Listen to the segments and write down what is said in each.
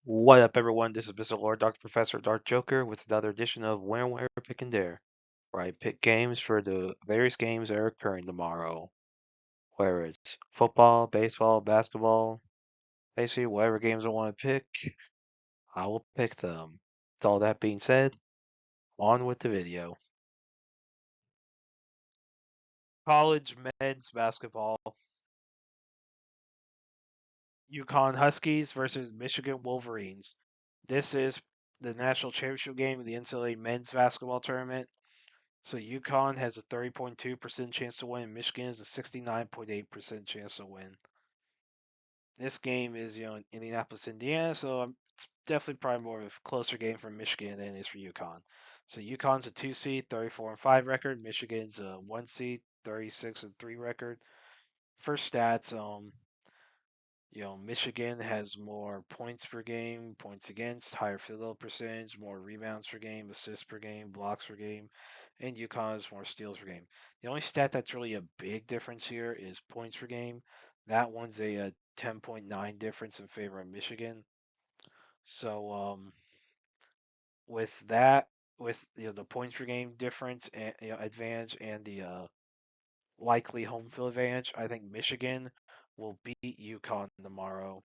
What up, everyone? This is Mr. Lord, Dr. Professor, Dark Joker, with another edition of Where, Pick, and Dare, where I pick games for the various games that are occurring tomorrow. Whether it's football, baseball, basketball, basically whatever games I want to pick, I will pick them. With all that being said, on with the video. College men's basketball. UConn Huskies versus Michigan Wolverines. This is the national championship game of the NCAA men's basketball tournament. So UConn has a 30.2% chance to win. Michigan has a 69.8% chance to win. This game is, in Indianapolis, Indiana, so it's definitely probably more of a closer game for Michigan than it is for UConn. So UConn's a 2 seed, 34-5 record. Michigan's a 1 seed, 36-3 record. For stats, Michigan has more points per game, points against, higher field goal percentage, more rebounds per game, assists per game, blocks per game, and UConn has more steals per game. The only stat that's really a big difference here is points per game. That one's a 10.9 difference in favor of Michigan. So with that, with the points per game difference and advantage and the likely home field advantage, I think Michigan will beat UConn tomorrow.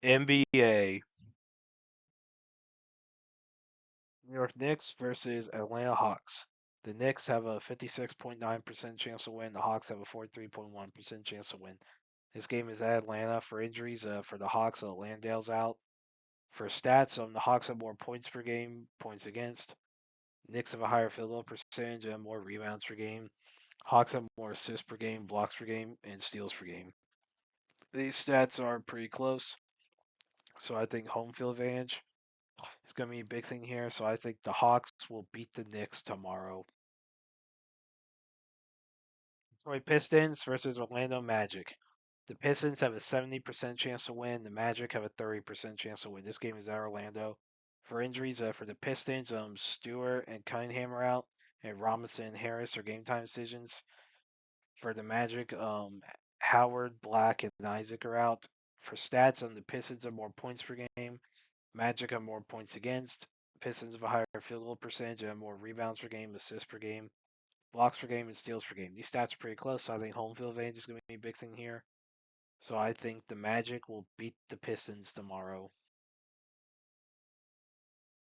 NBA. New York Knicks versus Atlanta Hawks. The Knicks have a 56.9% chance to win. The Hawks have a 43.1% chance to win. This game is at Atlanta for injuries. For the Hawks, Landale's out. For stats, the Hawks have more points per game, points against. Knicks have a higher field goal percentage and more rebounds per game. Hawks have more assists per game, blocks per game, and steals per game. These stats are pretty close, so I think home field advantage is going to be a big thing here. So I think the Hawks will beat the Knicks tomorrow. Detroit Pistons versus Orlando Magic. The Pistons have a 70% chance to win. The Magic have a 30% chance to win. This game is at Orlando. For injuries, for the Pistons, Stewart and Cunningham are out, and Robinson and Harris are game time decisions. For the Magic, Howard, Black, and Isaac are out. For stats, the Pistons have more points per game. Magic have more points against. Pistons have a higher field goal percentage and more rebounds per game, assists per game, blocks per game, and steals per game. These stats are pretty close, so I think home field advantage is going to be a big thing here. So I think the Magic will beat the Pistons tomorrow.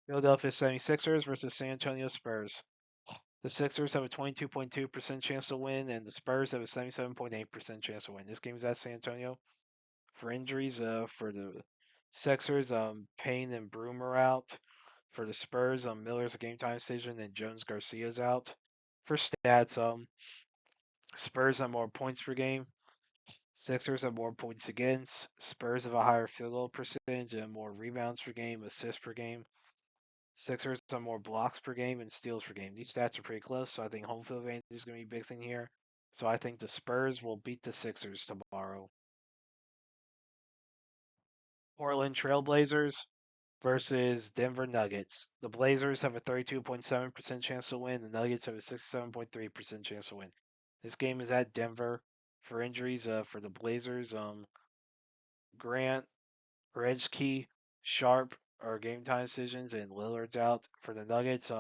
Philadelphia 76ers versus San Antonio Spurs. The Sixers have a 22.2% chance to win, and the Spurs have a 77.8% chance to win. This game is at San Antonio. For injuries, for the Sixers, Payne and Broom are out. For the Spurs, Miller's a game time decision, and Jones Garcia's out. For stats, Spurs have more points per game. Sixers have more points against. Spurs have a higher field goal percentage and more rebounds per game, assists per game. Sixers have more blocks per game and steals per game. These stats are pretty close, so I think home field advantage is going to be a big thing here. So I think the Spurs will beat the Sixers tomorrow. Portland Trailblazers versus Denver Nuggets. The Blazers have a 32.7% chance to win. The Nuggets have a 67.3% chance to win. This game is at Denver. For injuries, for the Blazers, Grant, Rejke, Sharp are game time decisions, and Lillard's out. For the Nuggets,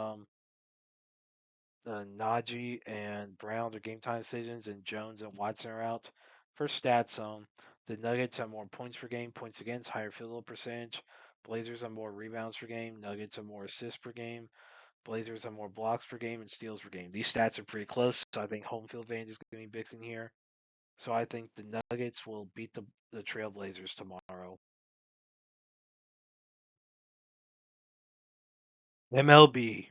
Najee and Brown are game time decisions, and Jones and Watson are out. For stats, the Nuggets have more points per game, points against, higher field goal percentage. Blazers have more rebounds per game. Nuggets have more assists per game. Blazers have more blocks per game and steals per game. These stats are pretty close, so I think home field advantage is going to be big thing here. So I think the Nuggets will beat the Trailblazers tomorrow. MLB.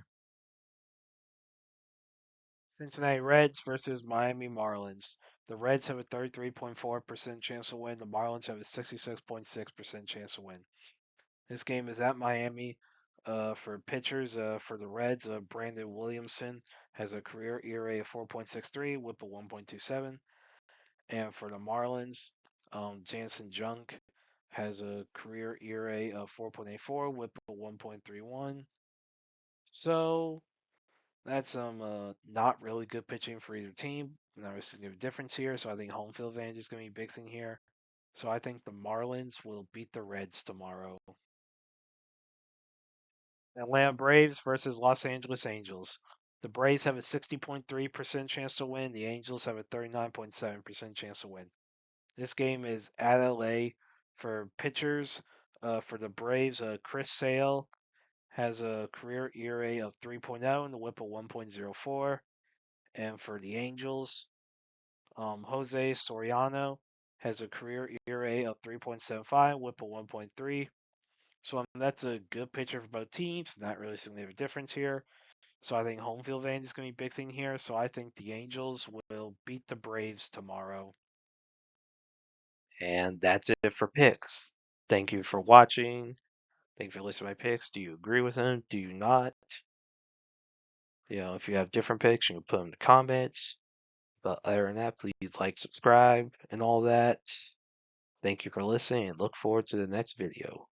Cincinnati Reds versus Miami Marlins. The Reds have a 33.4% chance to win. The Marlins have a 66.6% chance to win. This game is at Miami. For pitchers, for the Reds, Brandon Williamson has a career ERA of 4.63, WHIP of 1.27. And for the Marlins, Jansen Junk has a career ERA of 4.84, WHIP of 1.31. So that's not really good pitching for either team. Not a significant difference here, so I think home field advantage is going to be a big thing here. So I think the Marlins will beat the Reds tomorrow. Atlanta Braves versus Los Angeles Angels. The Braves have a 60.3% chance to win. The Angels have a 39.7% chance to win. This game is at LA for pitchers. For the Braves, Chris Sale has a career ERA of 3.0 and a WHIP of 1.04. And for the Angels, Jose Soriano has a career ERA of 3.75, WHIP of 1.3. So that's a good pitcher for both teams. Not really significant difference here. So I think home field advantage is going to be a big thing here. So I think the Angels will beat the Braves tomorrow. And that's it for picks. Thank you for watching. Thank you for listening to my picks. Do you agree with them? Do you not? If you have different picks, you can put them in the comments. But other than that, please like, subscribe, and all that. Thank you for listening, and look forward to the next video.